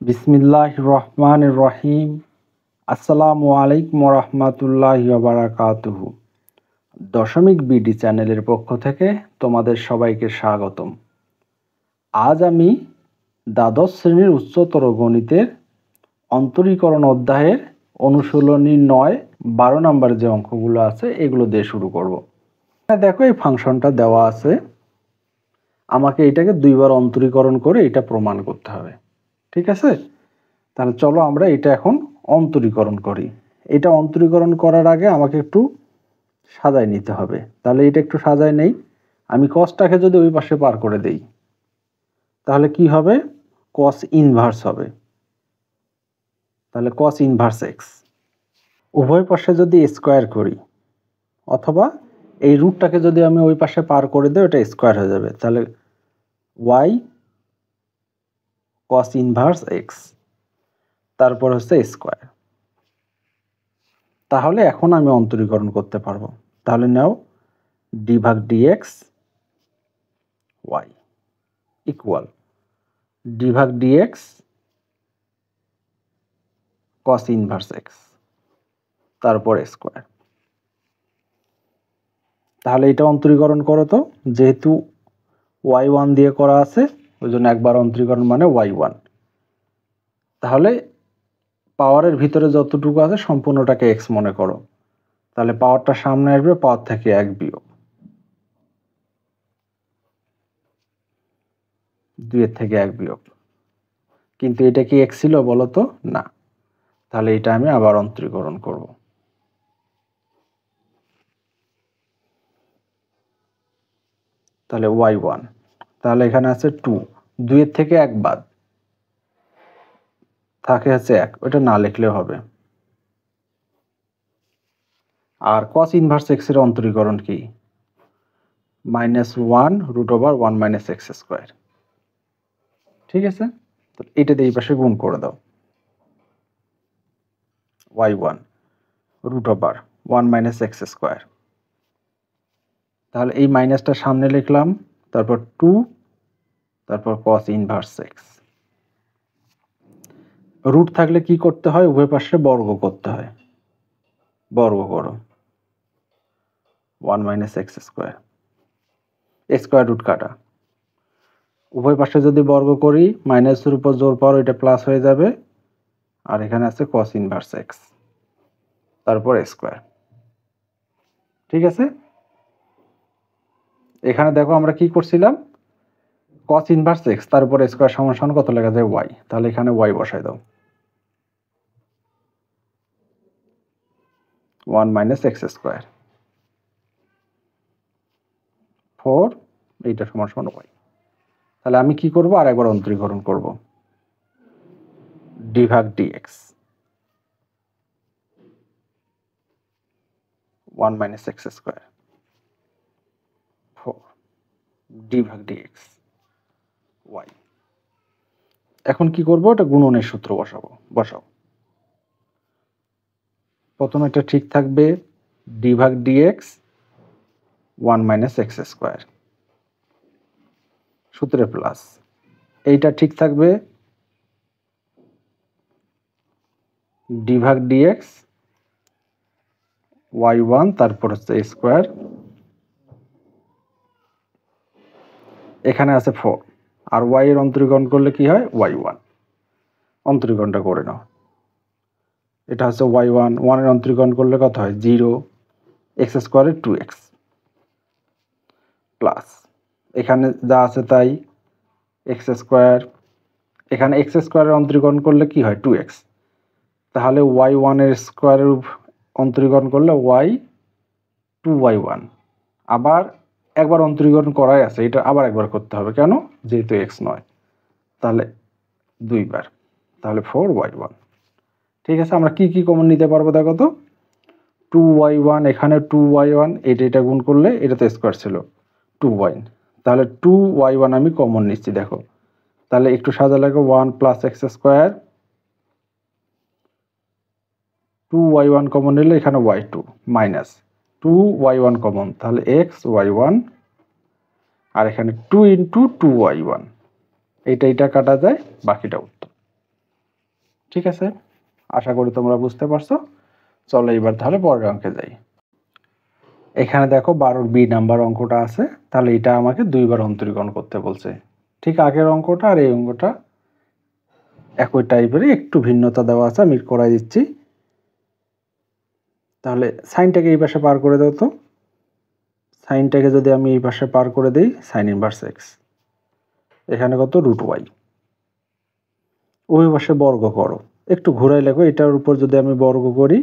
বিসমিল্লাহির রহমানির রহিম। আসসালামু আলাইকুম রহমতুল্লাহি ওয়া বারাকাতুহু। দশমিক বিডি চ্যানেলের পক্ষ থেকে তোমাদের সবাইকে স্বাগতম। আজ আমি দ্বাদশ শ্রেণীর উচ্চতর গণিতের অন্তরীকরণ অধ্যায়ের অনুশীলনী 9, 12 নম্বর যে অঙ্কগুলো আছে এগুলো দিয়ে শুরু করব। দেখো এই ফাংশনটা দেওয়া আছে, আমাকে এটাকে দুইবার অন্তরীকরণ করে এটা প্রমাণ করতে হবে। ঠিক আছে, তাহলে চলো আমরা এটা এখন অন্তরীকরণ করি। এটা অন্তরীকরণ করার আগে আমাকে একটু সাজায় নিতে হবে। তাহলে এটা একটু সাজায় নেই। আমি কসটাকে যদি ওই পাশে পার করে দেই তাহলে কি হবে? কস ইনভার্স হবে। তাহলে কস ইনভার্স এক্স। উভয় পাশে যদি স্কোয়ার করি অথবা এই রুটটাকে যদি আমি ওই পাশে পার করে দিই ওটা স্কোয়ার হয়ে যাবে। তাহলে ওয়াই কস ইনভার্স এক্স, তারপর হচ্ছে স্কোয়ার। তাহলে এখন আমি অন্তরীকরণ করতে পারবো। তাহলে নাও ডি ভাগ ডিএক্স ওয়াই ইকুয়াল ডি ভাগ ডিএক্স কস ইনভার্স এক্স, তারপর স্কোয়ার। তাহলে এটা অন্তরীকরণ করো তো, যেহেতু ওয়াই ওয়ান দিয়ে করা আছে ওই জন্য একবার অন্তরীকরণ মানে ওয়াই ওয়ান। তাহলে পাওয়ারের ভিতরে যতটুকু আছে সম্পূর্ণটাকে এক্স মনে করো। তাহলে পাওয়ারটা সামনে আসবে, পাওয়ার থেকে এক বিয়োগ, 2 থেকে 1 বিয়োগ। কিন্তু এটা কি এক্স ছিল বলো তো? না। তাহলে এটা আমি আবার অন্তরীকরণ করব। তাহলে ওয়াই ওয়ান, তাহলে এখানে আছে 2, 2 থেকে 1 বাদ থাকে আছে 1, ওটা না লিখলেও হবে। আর cos ইনভার্স এক্স এর অন্তরীকরণ কি? -1√1 - x²। ঠিক আছে, তো এটা দিয়ে এই পাশে গুণ করে দাও। y1√1 - x²। তাহলে এই মাইনাসটা সামনে লিখলাম, তারপর 2, তারপর cos ইনভার্স এক্স। রুট থাকলে কি করতে হয়? উভয় পাশে বর্গ করতে হয়। বর্গ করো 1 - x²। স্কোয়ার রুট কাটা, উভয় পাশে যদি বর্গ করি মাইনাসের উপর জোর পাওয়ার এটা প্লাস হয়ে যাবে। আর এখানে আছে cos ইনভার্স এক্স, তারপর স্কোয়ার। ঠিক আছে, এখানে দেখো আমরা কি করছিলাম? cos ইনভার্স এক্স তারপর স্কোয়ার সমান কত লেখা যায়? ওয়াই। তাহলে এখানে ওয়াই বসাই দাও, 1 - x²। 4 এইটা সমান ওয়াই। তাহলে আমি কি করব? আর একবার অন্তরীকরণ করব। ডি ভাগ ডিএক্স 1 - x², 4 ডি ভাগ ডিএক্স ওয়াই। এখন কি করব? এটা গুণনের সূত্র বসাও। প্রথমে এটা ঠিক থাকবে ডি ভাগ ডিএক্স 1 - x², সূত্রে প্লাস। এইটা ঠিক থাকবে ডি ভাগ ডিএক্স ওয়াই ওয়ান, তারপর হচ্ছে স্কোয়ার। এখানে আছে 4, আর ওয়াই এর অন্তরীকরণ করলে কি হয়? Y one. অন্তরীকরণটা করে নাও। এটা হচ্ছে ওয়াই ওয়ান, ওয়ানের অন্তরীকরণ করলে কত হয়? 0, x² 2x প্লাস এখানে যা আছে তাই x²। এখানে x² এর অন্তরীকরণ করলে কি হয়? 2x। তাহলে ওয়াই ওয়ানের স্কোয়ারের অন্তরীকরণ করলে ওয়াই 2y1। আবার একবার অন্তরীকরণ করাই আছে, এটা আবার একবার করতে হবে। কেন? যেহেতু এক্স নয়, তাহলে দুইবার, তাহলে 4y1। ঠিক আছে, আমরা কি কি কমন নিতে পারবো দেখো তো? 2y1, এখানে 2y1, এটা গুণ করলে এটা তো স্কোয়ার ছিল 2y, তাহলে 2y1 আমি কমন নিচ্ছি। দেখো তাহলে একটু সাজা লাগে 1 + x²। 2y1 কমন নিলে এখানে y2 মাইনাস 2y1 কমন, তাহলে xy1, আর এখানে 2 × 2y1। এইটা কাটা যায়, বাকিটা উত্তর। ঠিক আছে, আশা করি তোমরা বুঝতে পারছো। চলো এবার তাহলে পরের অঙ্কে যাই। এখানে দেখো 12 বি নাম্বার অঙ্কটা আছে, তাহলে এটা আমাকে 2বার অন্তরীকরণ করতে বলছে। ঠিক আগের অঙ্কটা আর এই অঙ্কটা একই টাইপেরই, একটু ভিন্নতা দেওয়া আছে, আমি করাই দিচ্ছি। তাহলে সাইনটাকে এই পাশে পার করে দাও তো। সাইনটাকে যদি আমি এই পাশে পার করে দিই, সাইন ইনভার্স এক্স, এখানে কত রুট ওয়াই, ওই পাশে বর্গ করো, একটু ঘুরাই লেখো, এটার উপর যদি আমি বর্গ করি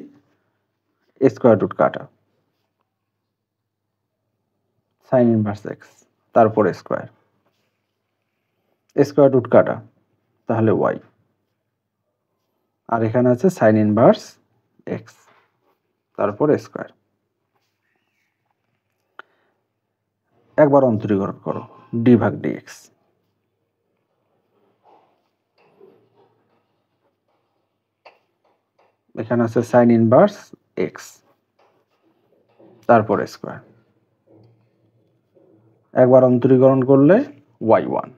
স্কোয়ার রুট কাটা, সাইন ইনভার্স এক্স, তারপর স্কোয়ার, স্কোয়ার রুট কাটা, তাহলে ওয়াই, আর এখানে আছে সাইন ইনভার্স এক্স, তারপর স্কোয়ার। একবার অন্তরীকরণ করো, ডি ভাগ ডিএক্স, এখানে আছে সাইন ইনভার্স এক্স, তারপর স্কোয়ার। একবার অন্তরীকরণ করলে ওয়াই ওয়ান,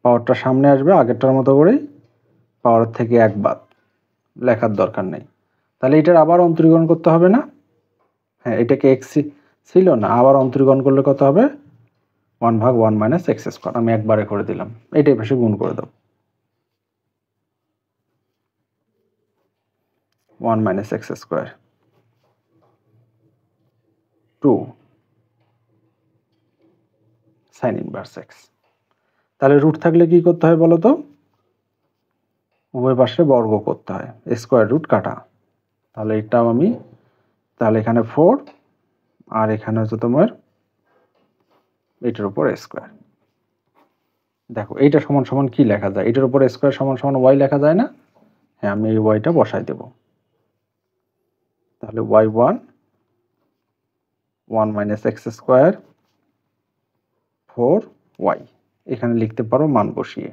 পাওয়ারটা সামনে আসবে আগেরটার মতো করেই, পাওয়ার থেকে এক বাদ, লেখার দরকার নেই। তাহলে এটার আবার অন্তরীকরণ করতে হবে না? হ্যাঁ, এটাকে এক্স ছিল না, আবার অন্তরীকরণ করলে কত হবে? 1 ভাগ 1 মাইনাস এক্স স্কোয়ার, আমি একবারে করে দিলাম, এটাই পাশে গুণ করে দাও, 1 minus x square 2 sign inverse x. তাহলে রুট থাকলে কি করতে হয় বলো তো? উভয় পাশে বর্গ করতে হয়, স্কোয়ার রুট কাটা। তাহলে এটাও আমি, তাহলে এখানে 4 আর এখানে হচ্ছে তোমার এটার উপর স্কোয়ার। দেখো এইটা সমান সমান কি লেখা যায়? এটার উপর স্কোয়ার সমান সমান ওয়াই লেখা যায় না? হ্যাঁ, আমি এই ওয়াইটা বসাই দেব। তাহলে y one 1 minus x square 4 y, এখানে লিখতে পারো মান বসিয়ে।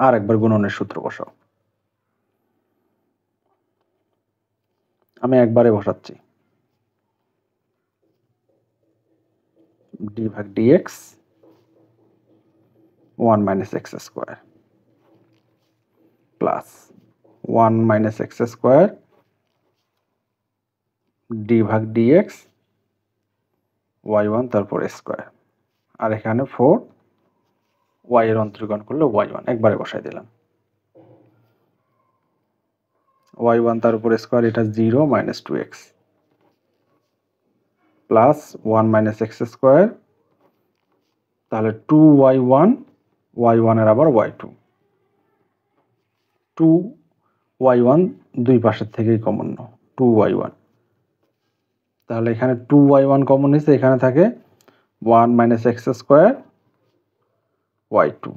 আর একবার গুণনের সূত্র বসাও, আমি একবারে বসাচ্ছি, ডি ভাগ dx 1 minus x square plus 1 minus x square d ভাগ ডিএক্স ওয়াই ওয়ান, তারপর স্কোয়ার, আর এখানে 4 ওয়াই এর অন্তরীকরণ করলে ওয়াই ওয়ান, একবারে বসাই দিলাম, ওয়াই ওয়ান তার উপর স্কোয়ার, এটা 0 minus 2x plus 1 minus x square, তাহলে 2 ওয়াই ওয়ান, ওয়াই ওয়ানের আবার ওয়াই টু, 2 ওয়াই ওয়ান দুই পাশের থেকেই কমন নাও, 2 ওয়াই ওয়ান, তাহলে এখানে 2 ওয়াই ওয়ান কমন নিচ্ছে, এখানে থাকে 1 minus x square Y two,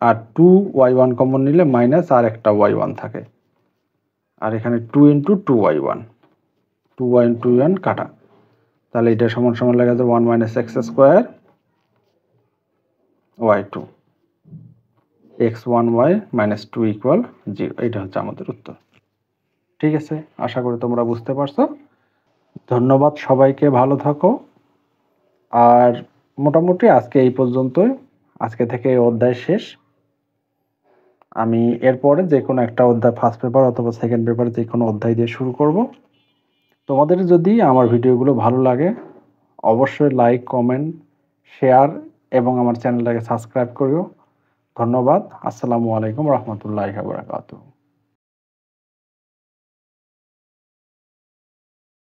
আর 2 ওয়াই ওয়ান কমন নিলে মাইনাস আর একটা ওয়াই ওয়ান থাকে, আর এখানে 2 into 2 Y one, 2 Y into one কাটা, তাহলে এটা সমান সমান লেখা যায় 1 minus x square Y two, X one Y minus 2 equal 0। এটা হচ্ছে আমাদের উত্তর। ঠিক আছে, আশা করি তোমরা বুঝতে পারছো। ধন্যবাদ সবাইকে, ভালো থাকো। আর মোটামুটি আজকে এই পর্যন্তই, আজকে থেকে এই অধ্যায় শেষ। আমি এরপরে যে কোনো একটা অধ্যায়, ফার্স্ট পেপার অথবা সেকেন্ড পেপার যে কোনো অধ্যায় দিয়ে শুরু করব। তোমাদের যদি আমার ভিডিওগুলো ভালো লাগে অবশ্যই লাইক, কমেন্ট, শেয়ার এবং আমার চ্যানেলটাকে সাবস্ক্রাইব করিও। ধন্যবাদ। আসসালামু আলাইকুম রহমতুল্লাহি ওয়া বারাকাতুহু।